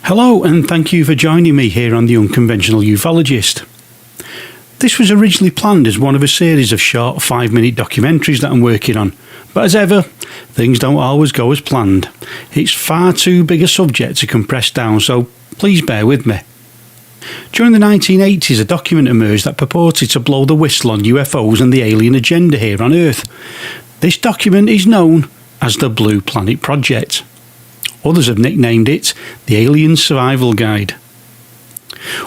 Hello, and thank you for joining me here on the Unconventional Ufologist. This was originally planned as one of a series of short 5-minute documentaries that I'm working on, but as ever, things don't always go as planned. It's far too big a subject to compress down, so please bear with me. During the 1980s, a document emerged that purported to blow the whistle on UFOs and the alien agenda here on Earth. This document is known as the Blue Planet Project. Others have nicknamed it the Alien Survival Guide.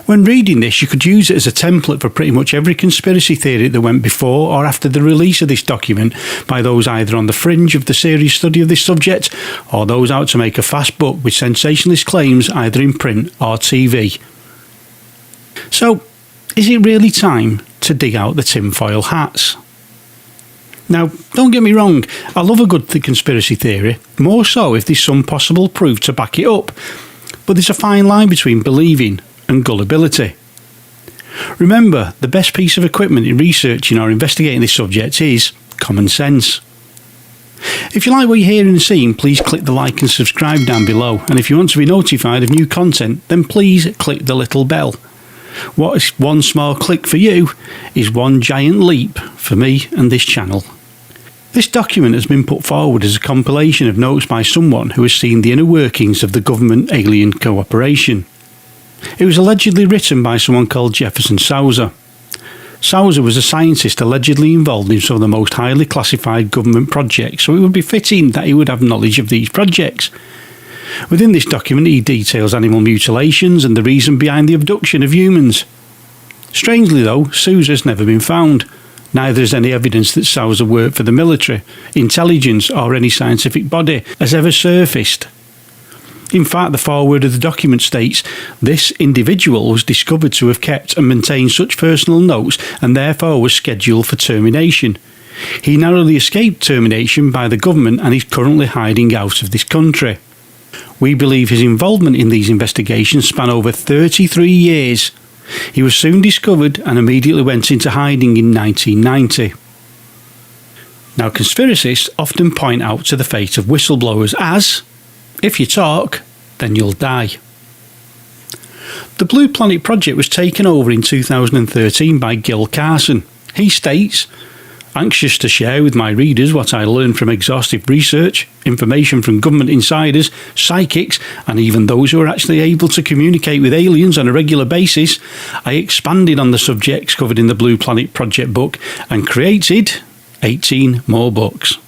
When reading this, you could use it as a template for pretty much every conspiracy theory that went before or after the release of this document by those either on the fringe of the serious study of this subject or those out to make a fast buck with sensationalist claims either in print or TV. So, is it really time to dig out the tinfoil hats? Now, don't get me wrong, I love a good conspiracy theory, more so if there's some possible proof to back it up, but there's a fine line between believing and gullibility. Remember, the best piece of equipment in researching or investigating this subject is common sense. If you like what you're hearing and seeing, please click the like and subscribe down below, and if you want to be notified of new content, then please click the little bell. What is one small click for you is one giant leap for me and this channel. This document has been put forward as a compilation of notes by someone who has seen the inner workings of the government-alien cooperation. It was allegedly written by someone called Jefferson Sousa. Sousa was a scientist allegedly involved in some of the most highly classified government projects, so it would be fitting that he would have knowledge of these projects. Within this document, he details animal mutilations and the reason behind the abduction of humans. Strangely though, Sousa has never been found. Neither is any evidence that Sousa worked for the military, intelligence or any scientific body has ever surfaced. In fact, the foreword of the document states, this individual was discovered to have kept and maintained such personal notes and therefore was scheduled for termination. He narrowly escaped termination by the government and is currently hiding out of this country. We believe his involvement in these investigations span over 33 years. He was soon discovered and immediately went into hiding in 1990. Now, conspiracists often point out to the fate of whistleblowers as, if you talk, then you'll die. The Blue Planet Project was taken over in 2013 by Gil Carson. He states, anxious to share with my readers what I learned from exhaustive research, information from government insiders, psychics, and even those who are actually able to communicate with aliens on a regular basis, I expanded on the subjects covered in the Blue Planet Project book and created 18 more books.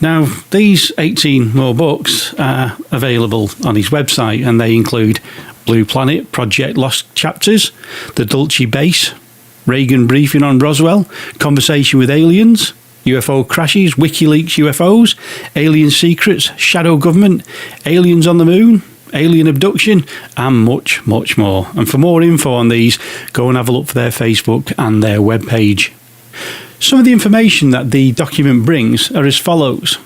Now, these 18 more books are available on his website, and they include Blue Planet Project Lost Chapters, The Dulce Base, Reagan Briefing on Roswell, Conversation with Aliens, UFO Crashes, WikiLeaks UFOs, Alien Secrets, Shadow Government, Aliens on the Moon, Alien Abduction, and much, much more. And for more info on these, go and have a look for their Facebook and their webpage. Some of the information that the document brings are as follows.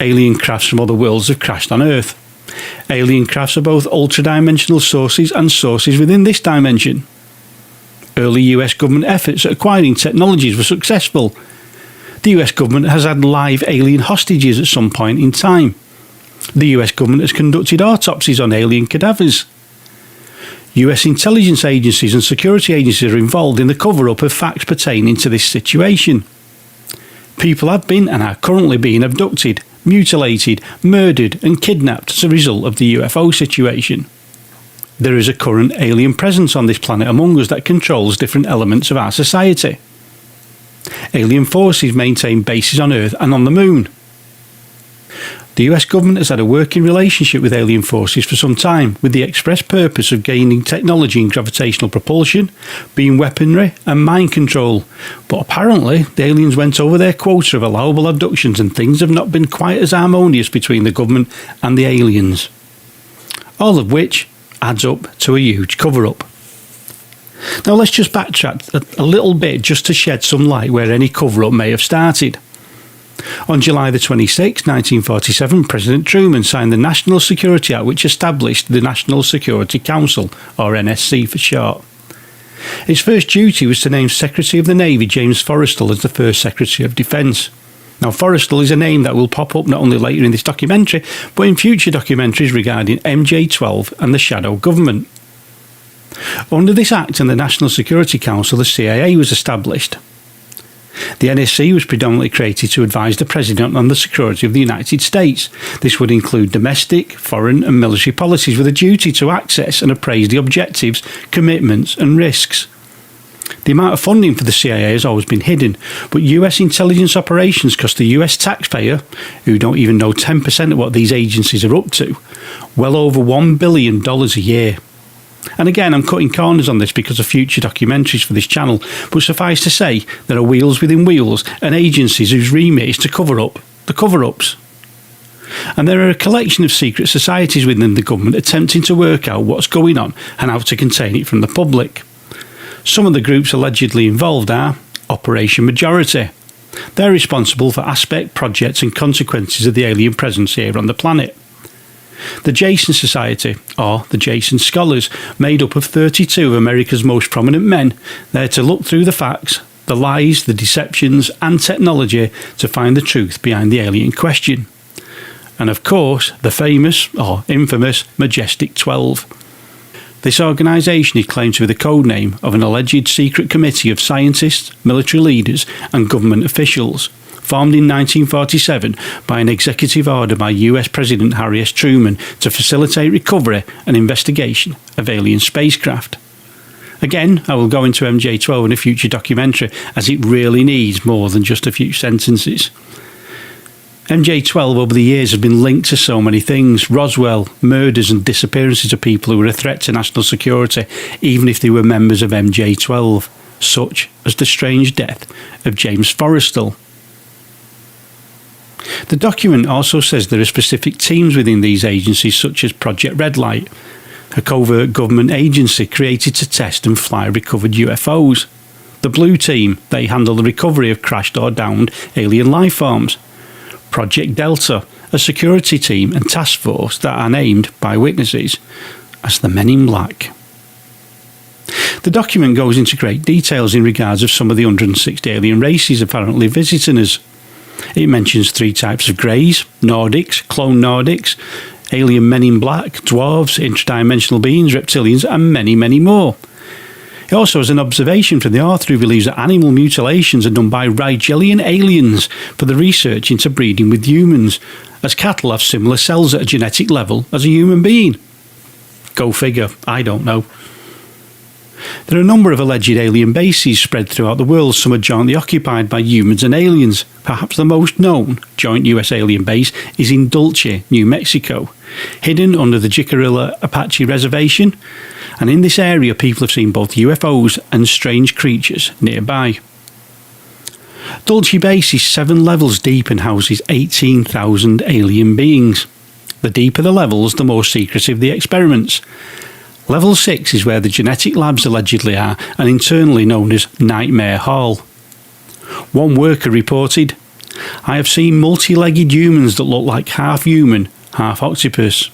Alien crafts from other worlds have crashed on Earth. Alien crafts are both ultra-dimensional sources and sources within this dimension. Early US government efforts at acquiring technologies were successful. The US government has had live alien hostages at some point in time. The US government has conducted autopsies on alien cadavers. US intelligence agencies and security agencies are involved in the cover-up of facts pertaining to this situation. People have been and are currently being abducted, mutilated, murdered and kidnapped as a result of the UFO situation. There is a current alien presence on this planet among us that controls different elements of our society. Alien forces maintain bases on Earth and on the Moon. The US government has had a working relationship with alien forces for some time, with the express purpose of gaining technology in gravitational propulsion, beam weaponry and mind control. But apparently, the aliens went over their quota of allowable abductions and things have not been quite as harmonious between the government and the aliens. All of which adds up to a huge cover-up. Now let's just backtrack a little bit just to shed some light where any cover-up may have started. On July the 26th, 1947, President Truman signed the National Security Act, which established the National Security Council, or NSC for short. Its first duty was to name Secretary of the Navy James Forrestal as the first Secretary of Defence. Now, Forrestal is a name that will pop up not only later in this documentary, but in future documentaries regarding MJ12 and the shadow government. Under this Act and the National Security Council, the CIA was established. The NSC was predominantly created to advise the President on the security of the United States. This would include domestic, foreign and military policies with a duty to access and appraise the objectives, commitments and risks. The amount of funding for the CIA has always been hidden, but US intelligence operations cost the US taxpayer, who don't even know 10% of what these agencies are up to, well over $1 billion a year. And again, I'm cutting corners on this because of future documentaries for this channel, but suffice to say, there are wheels within wheels and agencies whose remit is to cover up the cover-ups. And there are a collection of secret societies within the government attempting to work out what's going on and how to contain it from the public. Some of the groups allegedly involved are Operation Majority. They're responsible for aspect, projects and consequences of the alien presence here on the planet. The Jason Society, or the Jason Scholars, made up of 32 of America's most prominent men, there to look through the facts, the lies, the deceptions and technology to find the truth behind the alien question. And of course, the famous, or infamous, Majestic 12. This organisation is claimed to be the code name of an alleged secret committee of scientists, military leaders and government officials, formed in 1947 by an executive order by US President Harry S. Truman to facilitate recovery and investigation of alien spacecraft. Again, I will go into MJ12 in a future documentary, as it really needs more than just a few sentences. MJ12 over the years has been linked to so many things: Roswell, murders and disappearances of people who were a threat to national security, even if they were members of MJ12, such as the strange death of James Forrestal. The document also says there are specific teams within these agencies, such as Project Red Light, a covert government agency created to test and fly recovered UFOs. The Blue Team, they handle the recovery of crashed or downed alien life forms. Project Delta, a security team and task force that are named by witnesses as the Men in Black. The document goes into great details in regards of some of the 160 alien races apparently visiting us. It mentions 3 types of greys, Nordics, clone Nordics, alien men in black, dwarves, interdimensional beings, reptilians and many, many more. It also has an observation from the author who believes that animal mutilations are done by Rigelian aliens for the research into breeding with humans, as cattle have similar cells at a genetic level as a human being. Go figure, I don't know. There are a number of alleged alien bases spread throughout the world. Some are jointly occupied by humans and aliens. Perhaps the most known joint US alien base is in Dulce, New Mexico, hidden under the Jicarilla Apache Reservation, and in this area people have seen both UFOs and strange creatures nearby. Dulce Base is 7 levels deep and houses 18,000 alien beings. The deeper the levels, the more secretive the experiments. Level 6 is where the genetic labs allegedly are, and internally known as Nightmare Hall. One worker reported, "I have seen multi-legged humans that look like half human, half octopus.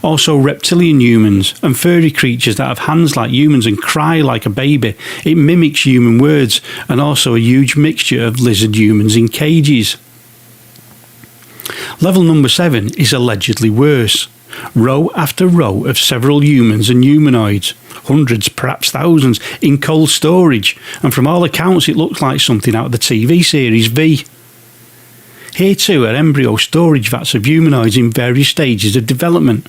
Also reptilian humans and furry creatures that have hands like humans and cry like a baby. It mimics human words, and also a huge mixture of lizard humans in cages." Level number 7 is allegedly worse. Row after row of several humans and humanoids, hundreds, perhaps thousands, in cold storage, and from all accounts it looks like something out of the TV series V. Here too are embryo storage vats of humanoids in various stages of development.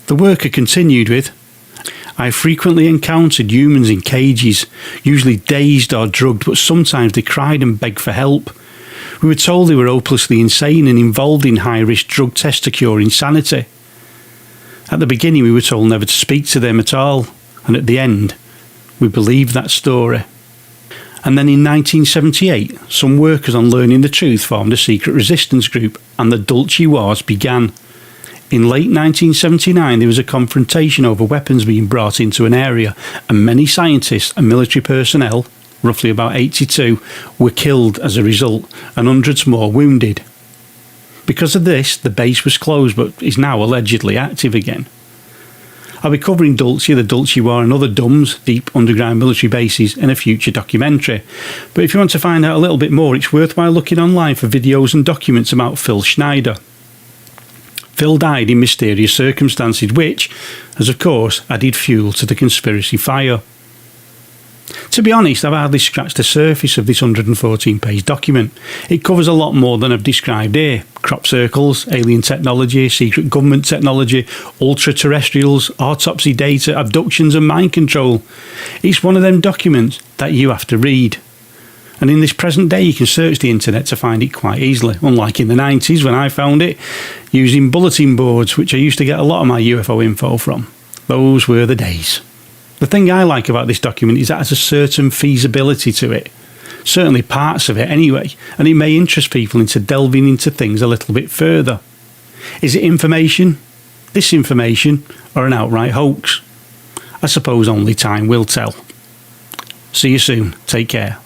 The worker continued with, "I frequently encountered humans in cages, usually dazed or drugged, but sometimes they cried and begged for help. We were told they were hopelessly insane and involved in high-risk drug tests to cure insanity. At the beginning we were told never to speak to them at all, and at the end we believed that story." And then in 1978, some workers on learning the truth formed a secret resistance group, and the Dulce Wars began. In late 1979 there was a confrontation over weapons being brought into an area, and many scientists and military personnel, roughly about 82, were killed as a result, and hundreds more wounded. Because of this, the base was closed but is now allegedly active again. I'll be covering Dulce, the Dulce War and other DUMBs, deep underground military bases, in a future documentary. But if you want to find out a little bit more, it's worthwhile looking online for videos and documents about Phil Schneider. Phil died in mysterious circumstances which, has of course, added fuel to the conspiracy fire. To be honest, I've hardly scratched the surface of this 114-page document. It covers a lot more than I've described here. Crop circles, alien technology, secret government technology, ultra-terrestrials, autopsy data, abductions and mind control. It's one of them documents that you have to read. And in this present day you can search the internet to find it quite easily, unlike in the 90s when I found it using bulletin boards, which I used to get a lot of my UFO info from. Those were the days. The thing I like about this document is that it has a certain feasibility to it. Certainly parts of it anyway, and it may interest people into delving into things a little bit further. Is it information, disinformation, or an outright hoax? I suppose only time will tell. See you soon. Take care.